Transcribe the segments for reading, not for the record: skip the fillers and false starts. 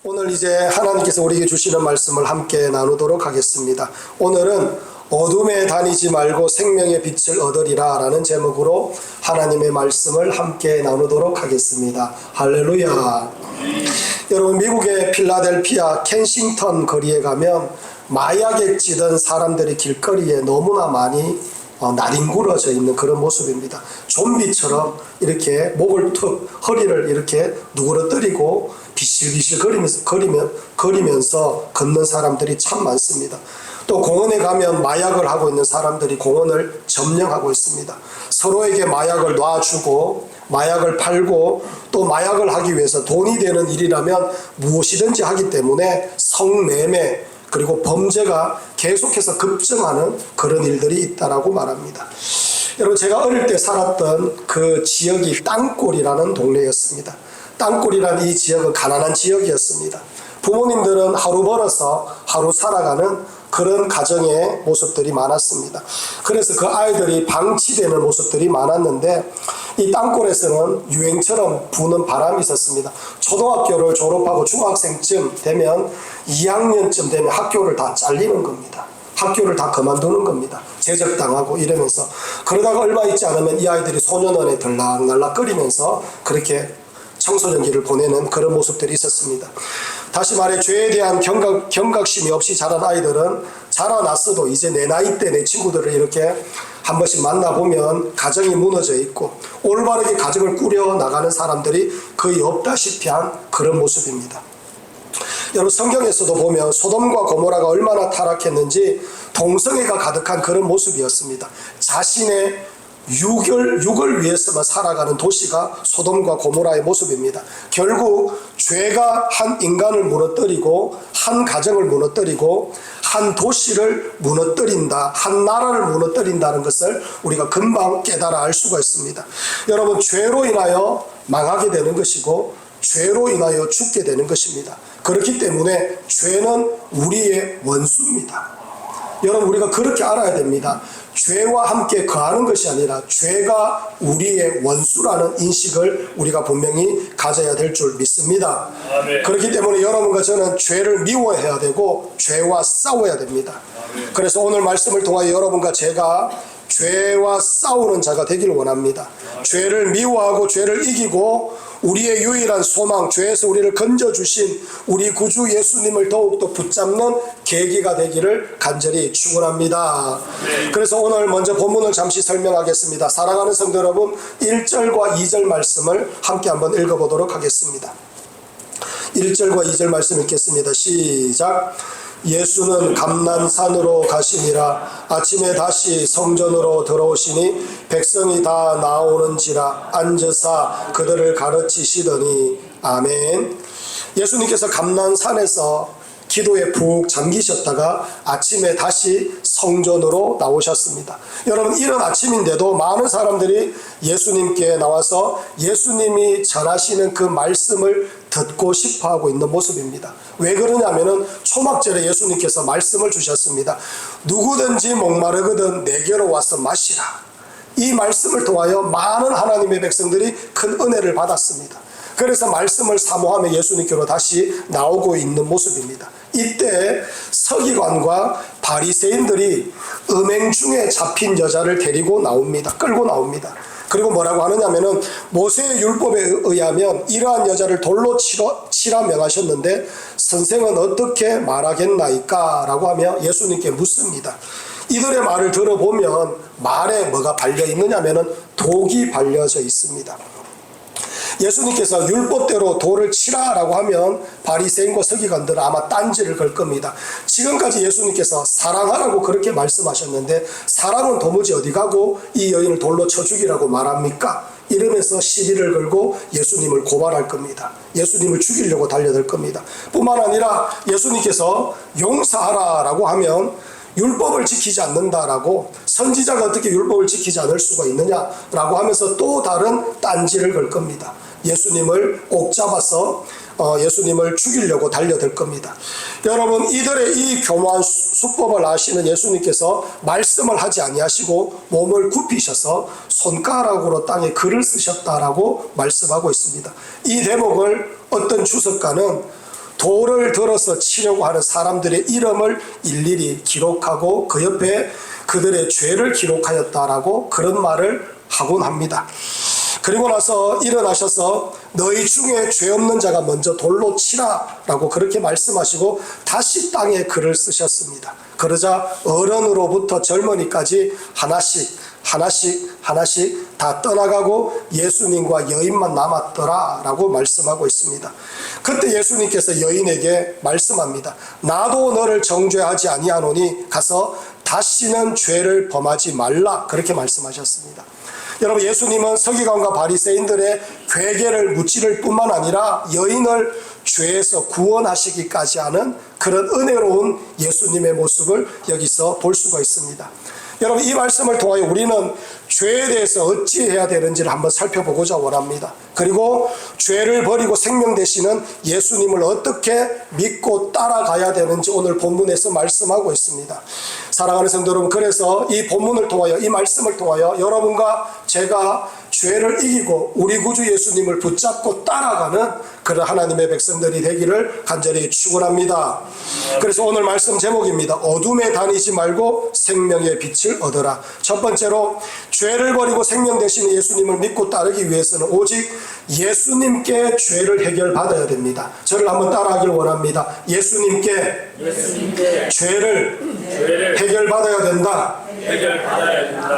오늘 이제 하나님께서 우리에게 주시는 말씀을 함께 나누도록 하겠습니다. 오늘은 어둠에 다니지 말고 생명의 빛을 얻으리라 라는 제목으로 하나님의 말씀을 함께 나누도록 하겠습니다. 할렐루야. 여러분, 미국의 필라델피아 켄싱턴 거리에 가면 마약에 찌든 사람들이 길거리에 너무나 많이 나뒹굴어져 있는 그런 모습입니다. 좀비처럼 이렇게 목을 툭, 허리를 이렇게 누그러뜨리고 비실비실 거리면서 걷는 사람들이 참 많습니다. 또 공원에 가면 마약을 하고 있는 사람들이 공원을 점령하고 있습니다. 서로에게 마약을 놔주고 마약을 팔고 또 마약을 하기 위해서 돈이 되는 일이라면 무엇이든지 하기 때문에 성매매 그리고 범죄가 계속해서 급증하는 그런 일들이 있다라고 말합니다. 여러분, 제가 어릴 때 살았던 그 지역이 땅골이라는 동네였습니다. 땅골이라는 이 지역은 가난한 지역이었습니다. 부모님들은 하루 벌어서 하루 살아가는 그런 가정의 모습들이 많았습니다. 그래서 그 아이들이 방치되는 모습들이 많았는데 이 땅굴에서는 유행처럼 부는 바람이 있었습니다. 초등학교를 졸업하고 중학생쯤 되면 2학년쯤 되면 학교를 다 잘리는 겁니다. 학교를 다 그만두는 겁니다. 제적당하고 이러면서. 그러다가 얼마 있지 않으면 이 아이들이 소년원에 들락날락거리면서 그렇게 청소년기를 보내는 그런 모습들이 있었습니다. 다시 말해, 죄에 대한 경각심이 없이 자란 아이들은 자라났어도 이제 내 나이 때 내 친구들을 이렇게 한 번씩 만나보면 가정이 무너져 있고 올바르게 가정을 꾸려나가는 사람들이 거의 없다시피 한 그런 모습입니다. 여러분, 성경에서도 보면 소돔과 고모라가 얼마나 타락했는지 동성애가 가득한 그런 모습이었습니다. 자신의 육을 위해서만 살아가는 도시가 소돔과 고모라의 모습입니다. 결국 죄가 한 인간을 무너뜨리고 한 가정을 무너뜨리고 한 도시를 무너뜨린다, 한 나라를 무너뜨린다는 것을 우리가 금방 깨달아 알 수가 있습니다. 여러분, 죄로 인하여 망하게 되는 것이고 죄로 인하여 죽게 되는 것입니다. 그렇기 때문에 죄는 우리의 원수입니다. 여러분, 우리가 그렇게 알아야 됩니다. 죄와 함께 거하는 것이 아니라 죄가 우리의 원수라는 인식을 우리가 분명히 가져야 될 줄 믿습니다. 아멘. 그렇기 때문에 여러분과 저는 죄를 미워해야 되고 죄와 싸워야 됩니다. 아멘. 그래서 오늘 말씀을 통하여 여러분과 제가 죄와 싸우는 자가 되기를 원합니다. 아멘. 죄를 미워하고 죄를 이기고 우리의 유일한 소망, 죄에서 우리를 건져주신 우리 구주 예수님을 더욱더 붙잡는 계기가 되기를 간절히 축원합니다. 네. 그래서 오늘 먼저 본문을 잠시 설명하겠습니다. 사랑하는 성도 여러분, 1절과 2절 말씀을 함께 한번 읽어보도록 하겠습니다. 1절과 2절 말씀 읽겠습니다. 시작. 예수는 감난산으로 가시니라. 아침에 다시 성전으로 들어오시니 백성이 다 나오는지라 앉으사 그들을 가르치시더니. 아멘. 예수님께서 감난산에서 기도에 푹 잠기셨다가 아침에 다시 성전으로 나오셨습니다. 여러분, 이런 아침인데도 많은 사람들이 예수님께 나와서 예수님이 전하시는 그 말씀을 듣고 싶어하고 있는 모습입니다. 왜 그러냐면은 초막절에 예수님께서 말씀을 주셨습니다. 누구든지 목마르거든 내게로 와서 마시라. 이 말씀을 통하여 많은 하나님의 백성들이 큰 은혜를 받았습니다. 그래서 말씀을 사모하며 예수님께로 다시 나오고 있는 모습입니다. 이때 서기관과 바리새인들이 음행 중에 잡힌 여자를 데리고 나옵니다. 끌고 나옵니다. 그리고 뭐라고 하느냐면은 모세의 율법에 의하면 이러한 여자를 돌로 치라 명하셨는데 선생은 어떻게 말하겠나이까? 라고 하며 예수님께 묻습니다. 이들의 말을 들어보면 말에 뭐가 발려 있느냐면은 독이 발려져 있습니다. 예수님께서 율법대로 돌을 치라라고 하면 바리새인과 서기관들은 아마 딴지를 걸 겁니다. 지금까지 예수님께서 사랑하라고 그렇게 말씀하셨는데 사랑은 도무지 어디 가고 이 여인을 돌로 쳐 죽이라고 말합니까? 이러면서 시비를 걸고 예수님을 고발할 겁니다. 예수님을 죽이려고 달려들 겁니다. 뿐만 아니라 예수님께서 용서하라라고 하면 율법을 지키지 않는다라고, 선지자가 어떻게 율법을 지키지 않을 수가 있느냐라고 하면서 또 다른 딴지를 걸 겁니다. 예수님을 꼭 잡아서 예수님을 죽이려고 달려들 겁니다. 여러분, 이들의 이 교묘한 수법을 아시는 예수님께서 말씀을 하지 아니하시고 몸을 굽히셔서 손가락으로 땅에 글을 쓰셨다라고 말씀하고 있습니다. 이 대목을 어떤 주석가는 돌을 들어서 치려고 하는 사람들의 이름을 일일이 기록하고 그 옆에 그들의 죄를 기록하였다라고 그런 말을 하곤 합니다. 그리고 나서 일어나셔서 너희 중에 죄 없는 자가 먼저 돌로 치라라고 그렇게 말씀하시고 다시 땅에 글을 쓰셨습니다. 그러자 어른으로부터 젊은이까지 하나씩 다 떠나가고 예수님과 여인만 남았더라라고 말씀하고 있습니다. 그때 예수님께서 여인에게 말씀합니다. 나도 너를 정죄하지 아니하노니 가서 다시는 죄를 범하지 말라, 그렇게 말씀하셨습니다. 여러분, 예수님은 서기관과 바리새인들의 괴계를 무찌를 뿐만 아니라 여인을 죄에서 구원하시기까지 하는 그런 은혜로운 예수님의 모습을 여기서 볼 수가 있습니다. 여러분, 이 말씀을 통하여 우리는 죄에 대해서 어찌해야 되는지를 한번 살펴보고자 원합니다. 그리고 죄를 버리고 생명 되시는 예수님을 어떻게 믿고 따라가야 되는지 오늘 본문에서 말씀하고 있습니다. 사랑하는 성도 여러분, 그래서 이 본문을 통하여, 이 말씀을 통하여 여러분과 제가 죄를 이기고 우리 구주 예수님을 붙잡고 따라가는 그런 하나님의 백성들이 되기를 간절히 축원합니다. 그래서 오늘 말씀 제목입니다. 어둠에 다니지 말고 생명의 빛을 얻어라. 첫 번째로 죄를 버리고 생명 되시는 예수님을 믿고 따르기 위해서는 오직 예수님께 죄를 해결받아야 됩니다. 저를 한번 따라하길 원합니다. 예수님께 죄를 해결받아야 된다.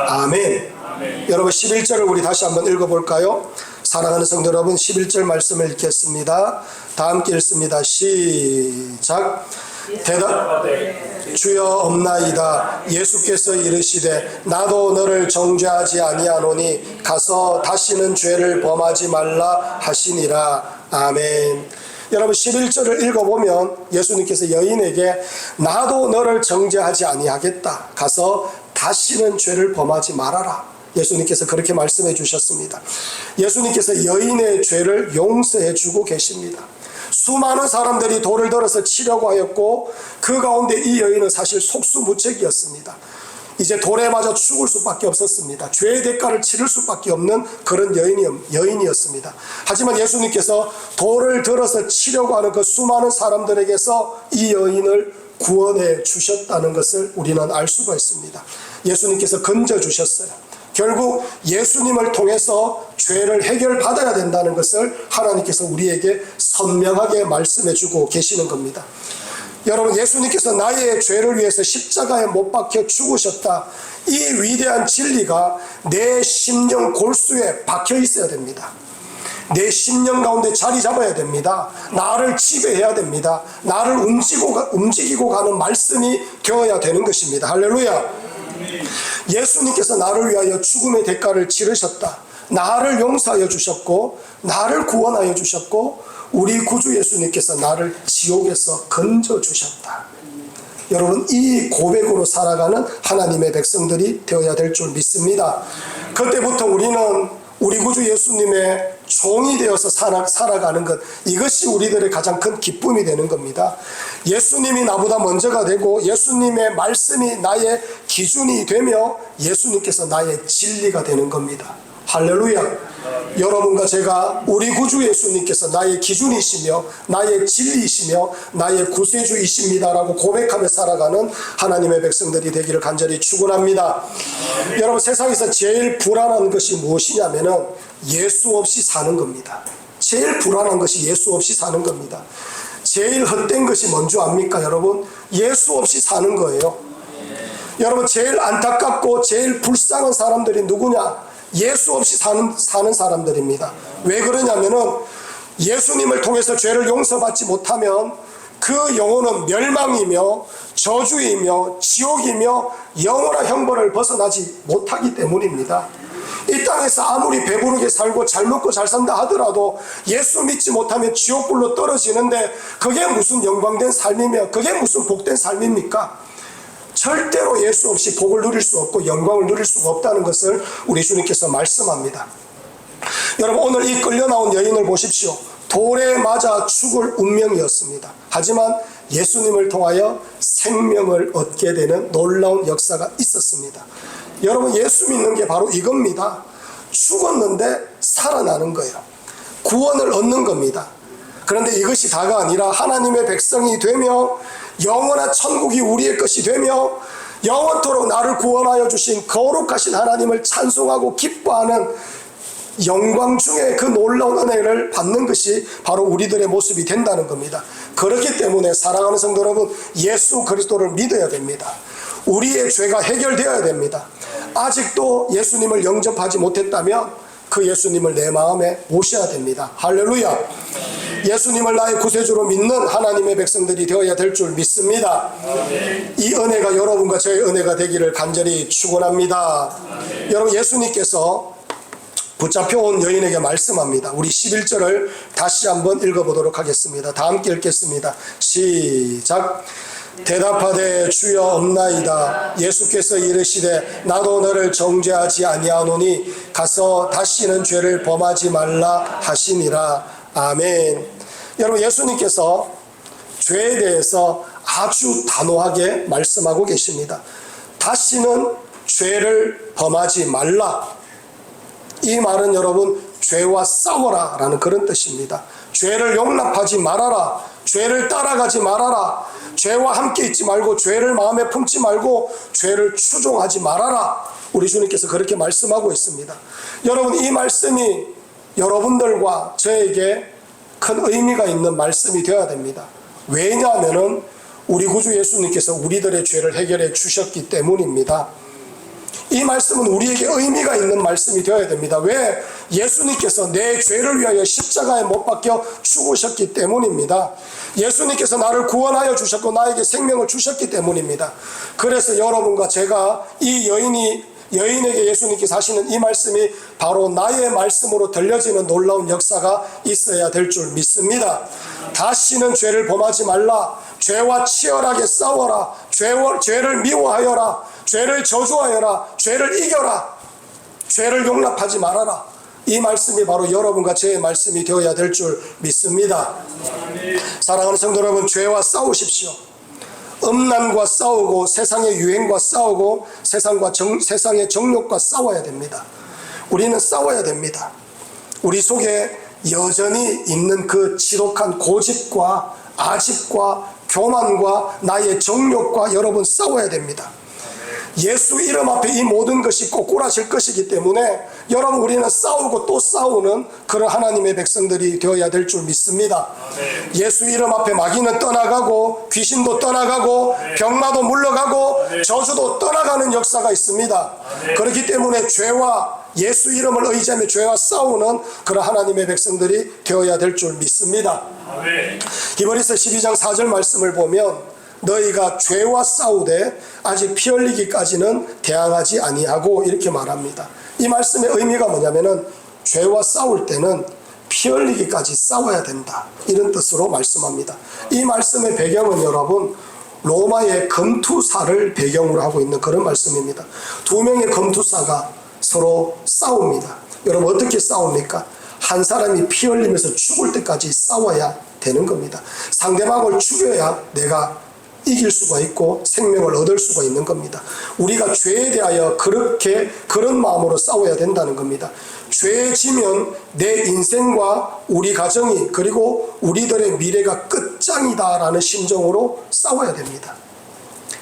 아멘. 여러분, 11절을 우리 다시 한번 읽어볼까요? 사랑하는 성도 여러분, 11절 말씀을 읽겠습니다. 다 함께 읽습니다. 시작. 대답하되 주여 없나이다. 예수께서 이르시되 나도 너를 정죄하지 아니하노니 가서 다시는 죄를 범하지 말라 하시니라. 아멘. 여러분, 11절을 읽어보면 예수님께서 여인에게 나도 너를 정죄하지 아니하겠다. 가서 다시는 죄를 범하지 말아라. 예수님께서 그렇게 말씀해 주셨습니다. 예수님께서 여인의 죄를 용서해 주고 계십니다. 수많은 사람들이 돌을 들어서 치려고 하였고 그 가운데 이 여인은 사실 속수무책이었습니다. 이제 돌에 맞아 죽을 수밖에 없었습니다. 죄의 대가를 치를 수밖에 없는 그런 여인이었습니다. 하지만 예수님께서 돌을 들어서 치려고 하는 그 수많은 사람들에게서 이 여인을 구원해 주셨다는 것을 우리는 알 수가 있습니다. 예수님께서 건져 주셨어요. 결국 예수님을 통해서 죄를 해결받아야 된다는 것을 하나님께서 우리에게 선명하게 말씀해 주고 계시는 겁니다. 여러분, 예수님께서 나의 죄를 위해서 십자가에 못 박혀 죽으셨다. 이 위대한 진리가 내 심령 골수에 박혀 있어야 됩니다. 내 심령 가운데 자리 잡아야 됩니다. 나를 지배해야 됩니다. 나를 움직이고 가는 말씀이 되어야 되는 것입니다. 할렐루야. 예수님께서 나를 위하여 죽음의 대가를 치르셨다. 나를 용서하여 주셨고 나를 구원하여 주셨고 우리 구주 예수님께서 나를 지옥에서 건져 주셨다. 여러분, 이 고백으로 살아가는 하나님의 백성들이 되어야 될 줄 믿습니다. 그때부터 우리는 우리 구주 예수님의 종이 되어서 살아가는 것, 이것이 우리들의 가장 큰 기쁨이 되는 겁니다. 예수님이 나보다 먼저가 되고 예수님의 말씀이 나의 기준이 되며 예수님께서 나의 진리가 되는 겁니다. 할렐루야. 여러분과 제가 우리 구주 예수님께서 나의 기준이시며 나의 진리이시며 나의 구세주이십니다라고 고백하며 살아가는 하나님의 백성들이 되기를 간절히 축원합니다. 여러분, 세상에서 제일 불안한 것이 무엇이냐면은 예수 없이 사는 겁니다. 제일 불안한 것이 예수 없이 사는 겁니다. 제일 헛된 것이 뭔지 압니까, 여러분? 예수 없이 사는 거예요. 여러분, 제일 안타깝고 제일 불쌍한 사람들이 누구냐? 예수 없이 사는 사람들입니다. 왜 그러냐면은 예수님을 통해서 죄를 용서받지 못하면 그 영혼은 멸망이며 저주이며 지옥이며 영원한 형벌을 벗어나지 못하기 때문입니다. 이 땅에서 아무리 배부르게 살고 잘 먹고 잘 산다 하더라도 예수 믿지 못하면 지옥불로 떨어지는데 그게 무슨 영광된 삶이며 그게 무슨 복된 삶입니까? 절대로 예수 없이 복을 누릴 수 없고 영광을 누릴 수가 없다는 것을 우리 주님께서 말씀합니다. 여러분, 오늘 이 끌려 나온 여인을 보십시오. 돌에 맞아 죽을 운명이었습니다. 하지만 예수님을 통하여 생명을 얻게 되는 놀라운 역사가 있었습니다. 여러분, 예수 믿는 게 바로 이겁니다. 죽었는데 살아나는 거예요. 구원을 얻는 겁니다. 그런데 이것이 다가 아니라 하나님의 백성이 되며 영원한 천국이 우리의 것이 되며 영원토록 나를 구원하여 주신 거룩하신 하나님을 찬송하고 기뻐하는 영광 중에 그 놀라운 은혜를 받는 것이 바로 우리들의 모습이 된다는 겁니다. 그렇기 때문에 사랑하는 성도 여러분, 예수 그리스도를 믿어야 됩니다. 우리의 죄가 해결되어야 됩니다. 아직도 예수님을 영접하지 못했다면 그 예수님을 내 마음에 모셔야 됩니다. 할렐루야. 예수님을 나의 구세주로 믿는 하나님의 백성들이 되어야 될 줄 믿습니다. 이 은혜가 여러분과 저의 은혜가 되기를 간절히 축원합니다. 여러분, 예수님께서 붙잡혀온 여인에게 말씀합니다. 우리 11절을 다시 한번 읽어보도록 하겠습니다. 다 함께 읽겠습니다. 시작. 대답하되 주여 없나이다. 예수께서 이르시되 나도 너를 정죄하지 아니하노니 가서 다시는 죄를 범하지 말라 하시니라. 아멘. 여러분, 예수님께서 죄에 대해서 아주 단호하게 말씀하고 계십니다. 다시는 죄를 범하지 말라. 이 말은 여러분, 죄와 싸워라 라는 그런 뜻입니다. 죄를 용납하지 말아라. 죄를 따라가지 말아라. 죄와 함께 있지 말고, 죄를 마음에 품지 말고, 죄를 추종하지 말아라. 우리 주님께서 그렇게 말씀하고 있습니다. 여러분, 이 말씀이 여러분들과 저에게 큰 의미가 있는 말씀이 되어야 됩니다. 왜냐하면 우리 구주 예수님께서 우리들의 죄를 해결해 주셨기 때문입니다. 이 말씀은 우리에게 의미가 있는 말씀이 되어야 됩니다. 왜? 예수님께서 내 죄를 위하여 십자가에 못 박혀 죽으셨기 때문입니다. 예수님께서 나를 구원하여 주셨고 나에게 생명을 주셨기 때문입니다. 그래서 여러분과 제가 이 여인에게 예수님께서 하시는 이 말씀이 바로 나의 말씀으로 들려지는 놀라운 역사가 있어야 될 줄 믿습니다. 다시는 죄를 범하지 말라. 죄와 치열하게 싸워라. 죄를 미워하여라. 죄를 저주하여라. 죄를 이겨라. 죄를 용납하지 말아라. 이 말씀이 바로 여러분과 제 말씀이 되어야 될 줄 믿습니다. 사랑하는 성도 여러분, 죄와 싸우십시오. 음란과 싸우고 세상의 유행과 싸우고 세상의 정욕과 싸워야 됩니다. 우리는 싸워야 됩니다. 우리 속에 여전히 있는 그 지독한 고집과 아집과 교만과 나의 정욕과 여러분 싸워야 됩니다. 예수 이름 앞에 이 모든 것이 꼬꾸라질 것이기 때문에 여러분, 우리는 싸우고 또 싸우는 그런 하나님의 백성들이 되어야 될 줄 믿습니다. 예수 이름 앞에 마귀는 떠나가고 귀신도 떠나가고 병마도 물러가고 저주도 떠나가는 역사가 있습니다. 그렇기 때문에 죄와 예수 이름을 의지하며 죄와 싸우는 그런 하나님의 백성들이 되어야 될 줄 믿습니다. 히브리서 12장 4절 말씀을 보면 너희가 죄와 싸우되 아직 피 흘리기까지는 대항하지 아니하고 이렇게 말합니다. 이 말씀의 의미가 뭐냐면은 죄와 싸울 때는 피 흘리기까지 싸워야 된다, 이런 뜻으로 말씀합니다. 이 말씀의 배경은 여러분, 로마의 검투사를 배경으로 하고 있는 그런 말씀입니다. 두 명의 검투사가 서로 싸웁니다. 여러분, 어떻게 싸웁니까? 한 사람이 피 흘리면서 죽을 때까지 싸워야 되는 겁니다. 상대방을 죽여야 내가 이길 수가 있고 생명을 얻을 수가 있는 겁니다. 우리가 죄에 대하여 그런 마음으로 싸워야 된다는 겁니다. 죄에 지면 내 인생과 우리 가정이 그리고 우리들의 미래가 끝장이다라는 심정으로 싸워야 됩니다.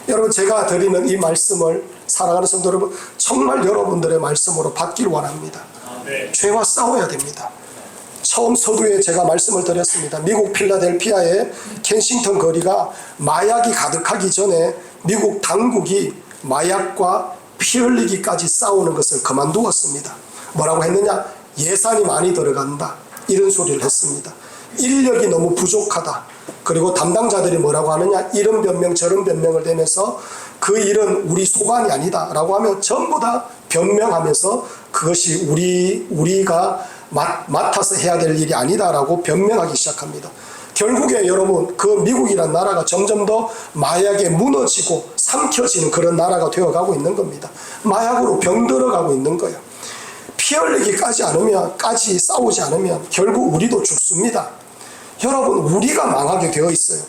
여러분, 제가 드리는 이 말씀을 사랑하는 성도 여러분, 정말 여러분들의 말씀으로 받기를 원합니다. 죄와 싸워야 됩니다. 처음 서두에 제가 말씀을 드렸습니다. 미국 필라델피아의 켄싱턴 거리가 마약이 가득하기 전에 미국 당국이 마약과 피 흘리기까지 싸우는 것을 그만두었습니다. 뭐라고 했느냐? 예산이 많이 들어간다, 이런 소리를 했습니다. 인력이 너무 부족하다. 그리고 담당자들이 뭐라고 하느냐? 이런 변명 저런 변명을 대면서 그 일은 우리 소관이 아니다 라고 하면 전부 다 변명하면서 그것이 우리가 맡아서 해야 될 일이 아니다라고 변명하기 시작합니다. 결국에 여러분, 그 미국이란 나라가 점점 더 마약에 무너지고 삼켜지는 그런 나라가 되어가고 있는 겁니다. 마약으로 병들어가고 있는 거예요. 피 흘리기까지 싸우지 않으면 결국 우리도 죽습니다. 여러분, 우리가 망하게 되어 있어요.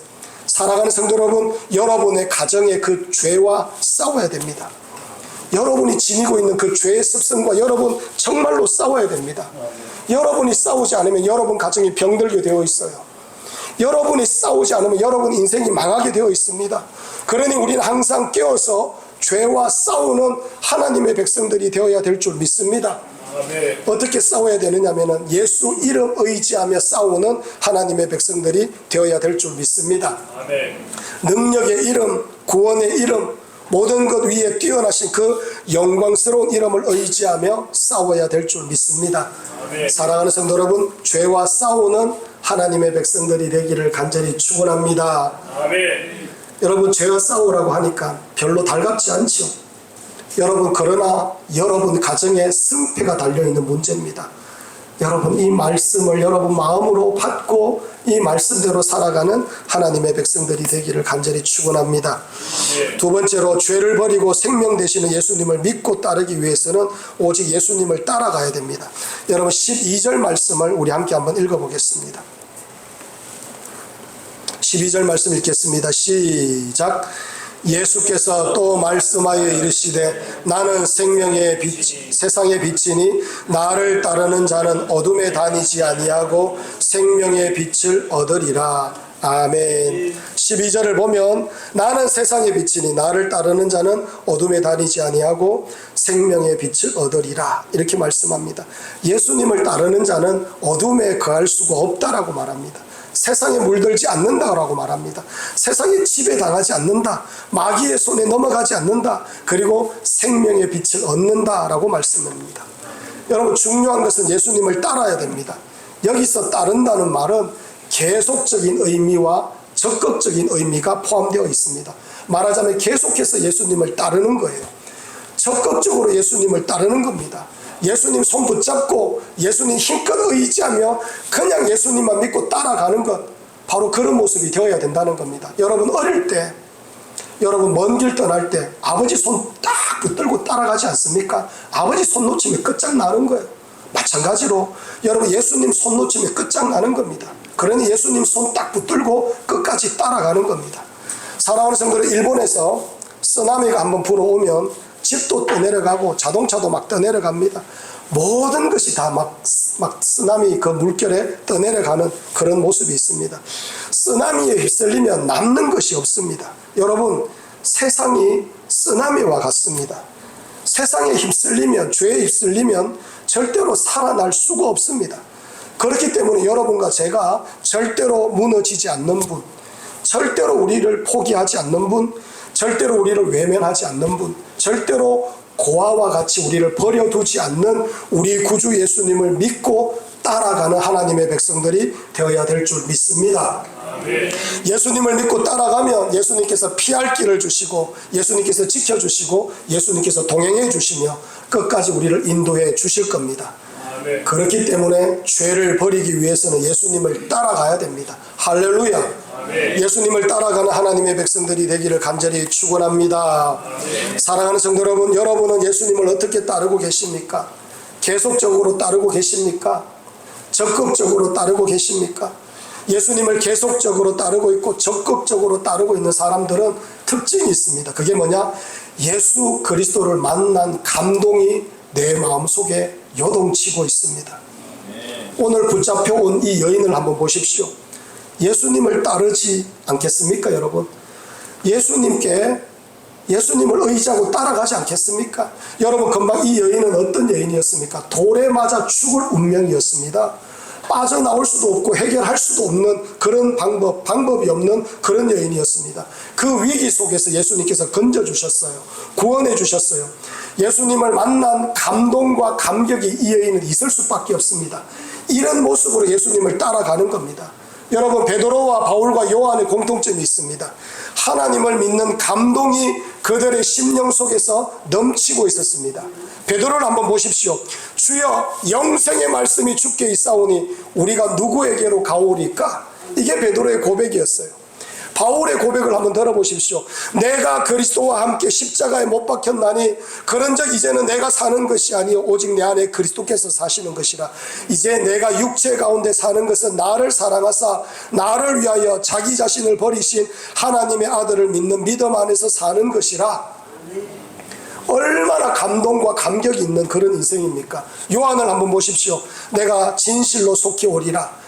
사랑하는 성도 여러분, 여러분의 가정의 그 죄와 싸워야 됩니다. 여러분이 지니고 있는 그 죄의 습성과 여러분 정말로 싸워야 됩니다. 여러분이 싸우지 않으면 여러분 가정이 병들게 되어 있어요. 여러분이 싸우지 않으면 여러분 인생이 망하게 되어 있습니다. 그러니 우리는 항상 깨어서 죄와 싸우는 하나님의 백성들이 되어야 될 줄 믿습니다. 아멘. 어떻게 싸워야 되느냐면 예수 이름 의지하며 싸우는 하나님의 백성들이 되어야 될 줄 믿습니다. 아멘. 능력의 이름, 구원의 이름, 모든 것 위에 뛰어나신 그 영광스러운 이름을 의지하며 싸워야 될 줄 믿습니다. 아멘. 사랑하는 성도 여러분, 죄와 싸우는 하나님의 백성들이 되기를 간절히 축원합니다. 아멘. 여러분, 죄와 싸우라고 하니까 별로 달갑지 않죠. 여러분, 그러나 여러분 가정에 승패가 달려있는 문제입니다. 여러분, 이 말씀을 여러분 마음으로 받고 이 말씀대로 살아가는 하나님의 백성들이 되기를 간절히 축원합니다. 두 번째로, 죄를 버리고 생명 되시는 예수님을 믿고 따르기 위해서는 오직 예수님을 따라가야 됩니다. 여러분, 12절 말씀을 우리 함께 한번 읽어보겠습니다. 12절 말씀 읽겠습니다. 시작. 예수께서 또 말씀하여 이르시되 나는 생명의 빛, 세상의 빛이니 나를 따르는 자는 어둠에 다니지 아니하고 생명의 빛을 얻으리라. 아멘. 12절을 보면 나는 세상의 빛이니 나를 따르는 자는 어둠에 다니지 아니하고 생명의 빛을 얻으리라, 이렇게 말씀합니다. 예수님을 따르는 자는 어둠에 거할 수가 없다라고 말합니다. 세상에 물들지 않는다라고 말합니다. 세상에 지배당하지 않는다. 마귀의 손에 넘어가지 않는다. 그리고 생명의 빛을 얻는다라고 말씀합니다. 여러분, 중요한 것은 예수님을 따라야 됩니다. 여기서 따른다는 말은 계속적인 의미와 적극적인 의미가 포함되어 있습니다. 말하자면 계속해서 예수님을 따르는 거예요. 적극적으로 예수님을 따르는 겁니다. 예수님 손 붙잡고 예수님 힘껏 의지하며 그냥 예수님만 믿고 따라가는 것, 바로 그런 모습이 되어야 된다는 겁니다. 여러분, 어릴 때, 여러분 먼 길 떠날 때 아버지 손 딱 붙들고 따라가지 않습니까? 아버지 손 놓치면 끝장나는 거예요. 마찬가지로 여러분, 예수님 손 놓치면 끝장나는 겁니다. 그러니 예수님 손 딱 붙들고 끝까지 따라가는 겁니다. 사랑하는 성도들, 일본에서 쓰나미가 한번 불어오면 집도 떠내려가고 자동차도 막 떠내려갑니다. 모든 것이 다 막 쓰나미 그 물결에 떠내려가는 그런 모습이 있습니다. 쓰나미에 휩쓸리면 남는 것이 없습니다. 여러분, 세상이 쓰나미와 같습니다. 세상에 휩쓸리면, 죄에 휩쓸리면 절대로 살아날 수가 없습니다. 그렇기 때문에 여러분과 제가 절대로 무너지지 않는 분, 절대로 우리를 포기하지 않는 분, 절대로 우리를 외면하지 않는 분, 절대로 고아와 같이 우리를 버려두지 않는 우리 구주 예수님을 믿고 따라가는 하나님의 백성들이 되어야 될 줄 믿습니다. 아멘. 예수님을 믿고 따라가면 예수님께서 피할 길을 주시고 예수님께서 지켜주시고 예수님께서 동행해 주시며 끝까지 우리를 인도해 주실 겁니다. 아멘. 그렇기 때문에 죄를 버리기 위해서는 예수님을 따라가야 됩니다. 할렐루야. 예수님을 따라가는 하나님의 백성들이 되기를 간절히 축원합니다. 사랑하는 성도 여러분, 여러분은 예수님을 어떻게 따르고 계십니까? 계속적으로 따르고 계십니까? 적극적으로 따르고 계십니까? 예수님을 계속적으로 따르고 있고 적극적으로 따르고 있는 사람들은 특징이 있습니다. 그게 뭐냐? 예수 그리스도를 만난 감동이 내 마음속에 요동치고 있습니다. 오늘 붙잡혀 온 이 여인을 한번 보십시오. 예수님을 따르지 않겠습니까, 여러분? 예수님을 의지하고 따라가지 않겠습니까? 여러분, 금방 이 여인은 어떤 여인이었습니까? 돌에 맞아 죽을 운명이었습니다. 빠져나올 수도 없고 해결할 수도 없는 그런 방법이 없는 그런 여인이었습니다. 그 위기 속에서 예수님께서 건져주셨어요. 구원해 주셨어요. 예수님을 만난 감동과 감격이 이 여인은 있을 수밖에 없습니다. 이런 모습으로 예수님을 따라가는 겁니다. 여러분, 베드로와 바울과 요한의 공통점이 있습니다. 하나님을 믿는 감동이 그들의 심령 속에서 넘치고 있었습니다. 베드로를 한번 보십시오. 주여, 영생의 말씀이 주께 있사오니 우리가 누구에게로 가오리까? 이게 베드로의 고백이었어요. 바울의 고백을 한번 들어보십시오. 내가 그리스도와 함께 십자가에 못 박혔나니 그런즉 이제는 내가 사는 것이 아니요 오직 내 안에 그리스도께서 사시는 것이라. 이제 내가 육체 가운데 사는 것은 나를 사랑하사 나를 위하여 자기 자신을 버리신 하나님의 아들을 믿는 믿음 안에서 사는 것이라. 얼마나 감동과 감격이 있는 그런 인생입니까? 요한을 한번 보십시오. 내가 진실로 속히 오리라.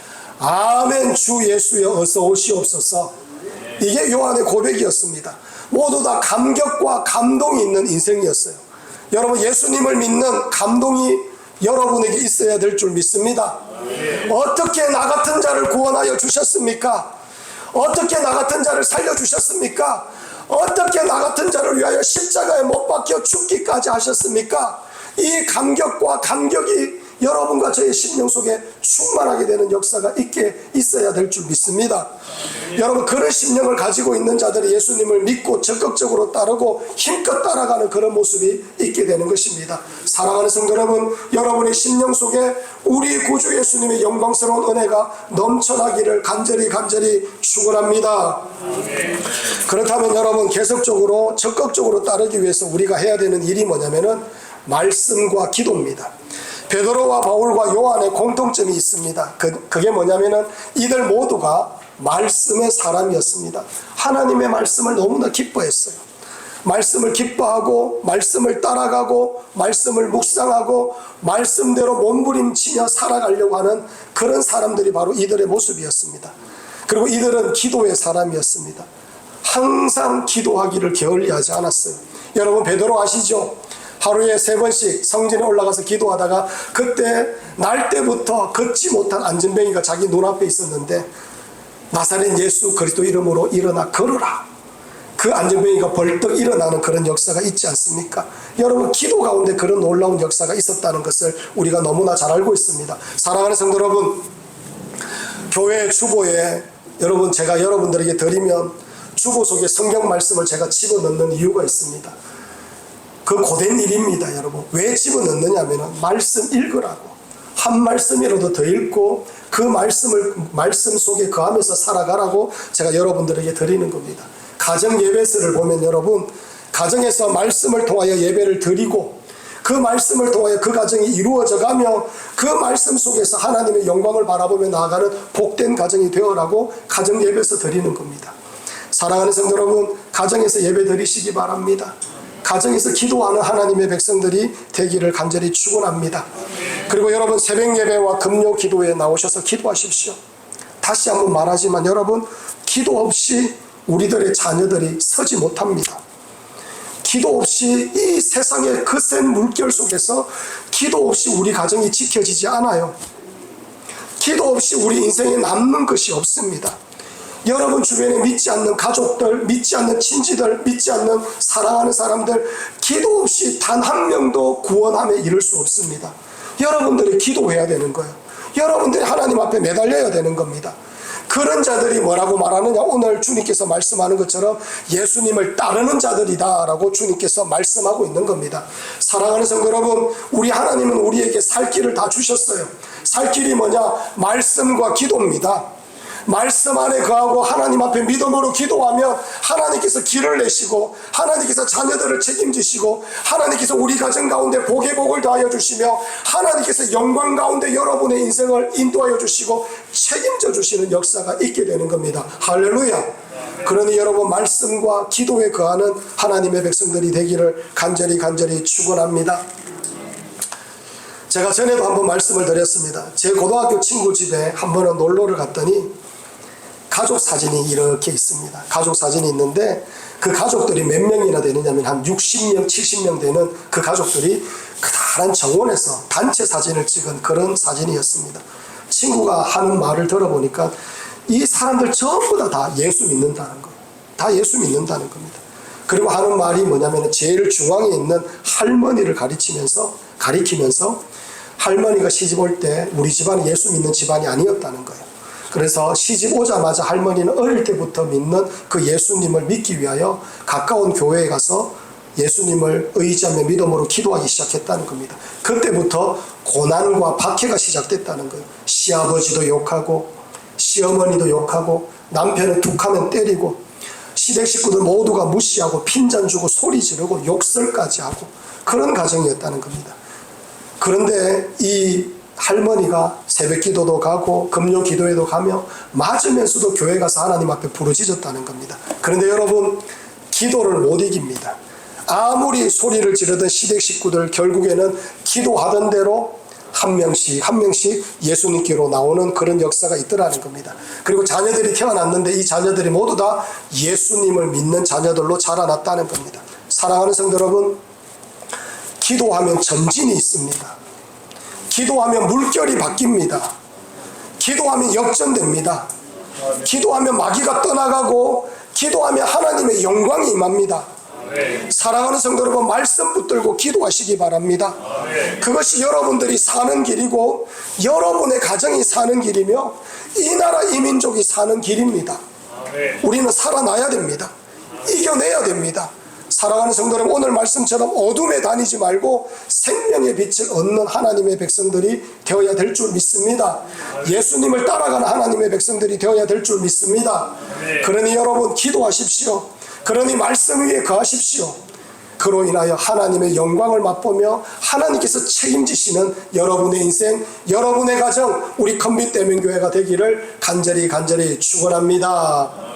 아멘. 주 예수여 어서 오시옵소서. 이게 요한의 고백이었습니다. 모두 다 감격과 감동이 있는 인생이었어요. 여러분, 예수님을 믿는 감동이 여러분에게 있어야 될 줄 믿습니다. 어떻게 나 같은 자를 구원하여 주셨습니까? 어떻게 나 같은 자를 살려주셨습니까? 어떻게 나 같은 자를 위하여 십자가에 못 박혀 죽기까지 하셨습니까? 이 감격과 감격이 여러분과 저의 심령 속에 충만하게 되는 역사가 있어야 될 줄 믿습니다. 여러분, 그런 심령을 가지고 있는 자들이 예수님을 믿고 적극적으로 따르고 힘껏 따라가는 그런 모습이 있게 되는 것입니다. 사랑하는 성도 여러분, 여러분의 심령 속에 우리 구주 예수님의 영광스러운 은혜가 넘쳐나기를 간절히 축원합니다. 그렇다면 여러분, 계속적으로 적극적으로 따르기 위해서 우리가 해야 되는 일이 뭐냐면은 말씀과 기도입니다. 베드로와 바울과 요한의 공통점이 있습니다. 그게 뭐냐면은 이들 모두가 말씀의 사람이었습니다. 하나님의 말씀을 너무나 기뻐했어요. 말씀을 기뻐하고 말씀을 따라가고 말씀을 묵상하고 말씀대로 몸부림치며 살아가려고 하는 그런 사람들이 바로 이들의 모습이었습니다. 그리고 이들은 기도의 사람이었습니다. 항상 기도하기를 게을리하지 않았어요. 여러분, 베드로 아시죠? 하루에 3번씩 성전에 올라가서 기도하다가 그때 날 때부터 걷지 못한 안전뱅이가 자기 눈앞에 있었는데 나사렛 예수 그리스도 이름으로 일어나 걸으라. 그 안전뱅이가 벌떡 일어나는 그런 역사가 있지 않습니까? 여러분, 기도 가운데 그런 놀라운 역사가 있었다는 것을 우리가 너무나 잘 알고 있습니다. 사랑하는 성도 여러분, 교회 주보에 여러분, 제가 여러분들에게 드리면 주보 속에 성경 말씀을 제가 집어넣는 이유가 있습니다. 그 고된 일입니다. 여러분, 왜 집어넣느냐면 말씀 읽으라고, 한 말씀이라도 더 읽고 그 말씀 속에 거하면서 살아가라고 제가 여러분들에게 드리는 겁니다. 가정 예배서를 보면 여러분, 가정에서 말씀을 통하여 예배를 드리고 그 말씀을 통하여 그 가정이 이루어져 가며 그 말씀 속에서 하나님의 영광을 바라보며 나아가는 복된 가정이 되어라고 가정 예배서 드리는 겁니다. 사랑하는 성도 여러분, 가정에서 예배 드리시기 바랍니다. 가정에서 기도하는 하나님의 백성들이 되기를 간절히 축원합니다. 그리고 여러분, 새벽 예배와 금요 기도에 나오셔서 기도하십시오. 다시 한번 말하지만 여러분, 기도 없이 우리들의 자녀들이 서지 못합니다. 기도 없이 이 세상의 거센 물결 속에서 기도 없이 우리 가정이 지켜지지 않아요. 기도 없이 우리 인생에 남는 것이 없습니다. 여러분 주변에 믿지 않는 가족들, 믿지 않는 친지들, 믿지 않는 사랑하는 사람들, 기도 없이 단 한 명도 구원함에 이를 수 없습니다. 여러분들이 기도해야 되는 거예요. 여러분들이 하나님 앞에 매달려야 되는 겁니다. 그런 자들이 뭐라고 말하느냐? 오늘 주님께서 말씀하는 것처럼 예수님을 따르는 자들이다 라고 주님께서 말씀하고 있는 겁니다. 사랑하는 성도 여러분, 우리 하나님은 우리에게 살 길을 다 주셨어요. 살 길이 뭐냐? 말씀과 기도입니다. 말씀 안에 거하고 하나님 앞에 믿음으로 기도하면 하나님께서 길을 내시고 하나님께서 자녀들을 책임지시고 하나님께서 우리 가정 가운데 복의 복을 더하여 주시며 하나님께서 영광 가운데 여러분의 인생을 인도하여 주시고 책임져 주시는 역사가 있게 되는 겁니다. 할렐루야. 그러니 여러분, 말씀과 기도에 거하는 하나님의 백성들이 되기를 간절히 축원합니다. 제가 전에도 한번 말씀을 드렸습니다. 제 고등학교 친구 집에 한 번은 놀러를 갔더니 가족 사진이 이렇게 있습니다. 가족 사진이 있는데 그 가족들이 몇 명이나 되느냐면 한 60명, 70명 되는 그 가족들이 커다란 정원에서 단체 사진을 찍은 그런 사진이었습니다. 친구가 하는 말을 들어보니까 이 사람들 전부 다 예수 믿는다는 거예요. 다 예수 믿는다는 겁니다. 그리고 하는 말이 뭐냐면 제일 중앙에 있는 할머니를 가리키면서 할머니가 시집 올 때 우리 집안이 예수 믿는 집안이 아니었다는 거예요. 그래서 시집 오자마자 할머니는 어릴 때부터 믿는 그 예수님을 믿기 위하여 가까운 교회에 가서 예수님을 의지하며 믿음으로 기도하기 시작했다는 겁니다. 그때부터 고난과 박해가 시작됐다는 거예요. 시아버지도 욕하고 시어머니도 욕하고 남편은 툭하면 때리고 시댁 식구들 모두가 무시하고 핀잔 주고 소리 지르고 욕설까지 하고 그런 가정이었다는 겁니다. 그런데 이 할머니가 새벽 기도도 가고 금요 기도에도 가며 맞으면서도 교회 가서 하나님 앞에 부르짖었다는 겁니다. 그런데 여러분, 기도를 못 이깁니다. 아무리 소리를 지르던 시댁 식구들 결국에는 기도하던 대로 한 명씩 한 명씩 예수님께로 나오는 그런 역사가 있더라는 겁니다. 그리고 자녀들이 태어났는데 이 자녀들이 모두 다 예수님을 믿는 자녀들로 자라났다는 겁니다. 사랑하는 성도 여러분, 기도하면 점진이 있습니다. 기도하면 물결이 바뀝니다. 기도하면 역전됩니다. 기도하면 마귀가 떠나가고 기도하면 하나님의 영광이 임합니다. 사랑하는 성도 여러분, 말씀 붙들고 기도하시기 바랍니다. 그것이 여러분들이 사는 길이고 여러분의 가정이 사는 길이며 이 나라 이 민족이 사는 길입니다. 우리는 살아나야 됩니다. 이겨내야 됩니다. 사랑하는 성도 여러분, 오늘 말씀처럼 어둠에 다니지 말고 생명의 빛을 얻는 하나님의 백성들이 되어야 될 줄 믿습니다. 예수님을 따라가는 하나님의 백성들이 되어야 될 줄 믿습니다. 그러니 여러분 기도하십시오. 그러니 말씀 위에 거하십시오. 그로 인하여 하나님의 영광을 맛보며 하나님께서 책임지시는 여러분의 인생, 여러분의 가정, 우리 컴밋대명교회가 되기를 간절히 축원합니다.